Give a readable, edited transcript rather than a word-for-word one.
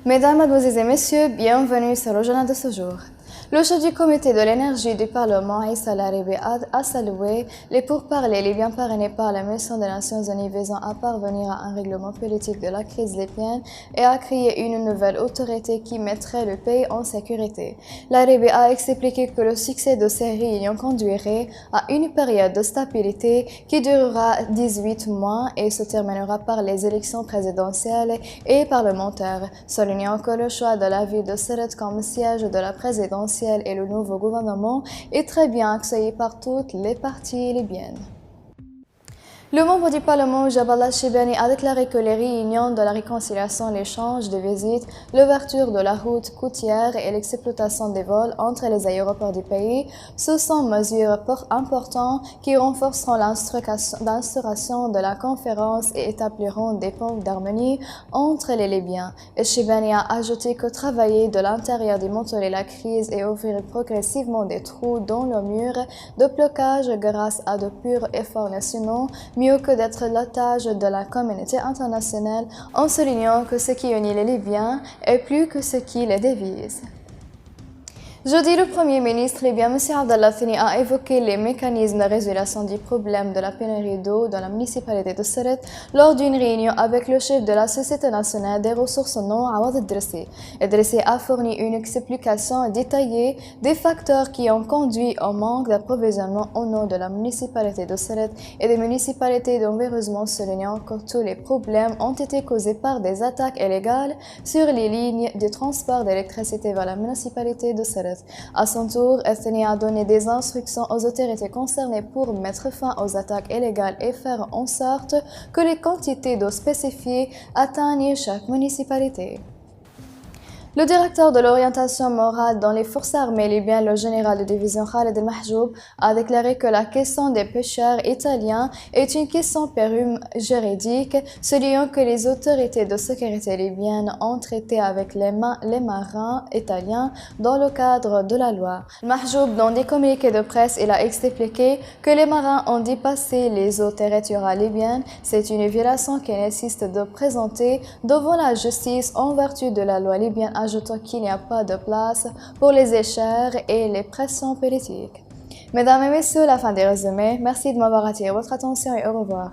Mesdames, Mademoiselles et Messieurs, bienvenue sur le journal de ce jour. Le chef du comité de l'énergie du Parlement, Issa Laribé, a salué les pourparlers libyens parrainés par la mission des Nations Unies visant à parvenir à un règlement politique de la crise libyenne et à créer une nouvelle autorité qui mettrait le pays en sécurité. Laribé a expliqué que le succès de ces réunions conduirait à une période de stabilité qui durera 18 mois et se terminera par les élections présidentielles et parlementaires, soulignant que le choix de la ville de Sirte comme siège de la présidentielle et le nouveau gouvernement est très bien accueilli par toutes les parties libyennes. Le membre du Parlement, Jaballah Shibani, a déclaré que les réunions de la réconciliation, l'échange de visites, l'ouverture de la route côtière et l'exploitation des vols entre les aéroports du pays, ce sont mesures importantes qui renforceront l'instauration de la conférence et établiront des ponts d'harmonie entre les Libyens. Et Shibani a ajouté que travailler de l'intérieur démanteler la crise et ouvrir progressivement des trous dans le mur de blocage grâce à de purs efforts nationaux, mieux que d'être l'otage de la communauté internationale, en soulignant que ce qui unit les Libyens est plus que ce qui les divise. Jeudi, le Premier ministre libyen M. Abdallah Thani a évoqué les mécanismes de résolution du problème de la pénurie d'eau dans la municipalité de Sirte lors d'une réunion avec le chef de la Société nationale des ressources en eau, Awad Idrissi. Idrissi a fourni une explication détaillée des facteurs qui ont conduit au manque d'approvisionnement en eau de la municipalité de Sirte et des municipalités d'environnement, soulignant que tous les problèmes ont été causés par des attaques illégales sur les lignes de transport d'électricité vers la municipalité de Sirte. À son tour, Thani a donné des instructions aux autorités concernées pour mettre fin aux attaques illégales et faire en sorte que les quantités d'eau spécifiées atteignent chaque municipalité. Le directeur de l'orientation morale dans les forces armées libyennes, le général de division Khaled El-Mahjoub, a déclaré que la question des pêcheurs italiens est une question juridique, soulignant que les autorités de sécurité libyennes ont traité avec les marins italiens dans le cadre de la loi. El-Mahjoub, dans des communiqués de presse, il a expliqué que les marins ont dépassé les eaux territoriales libyennes. C'est une violation qui nécessite de présenter devant la justice en vertu de la loi libyenne, ajoutant qu'il n'y a pas de place pour les échères et les pressions politiques. Mesdames et messieurs, la fin des résumés. Merci de m'avoir attiré votre attention et au revoir.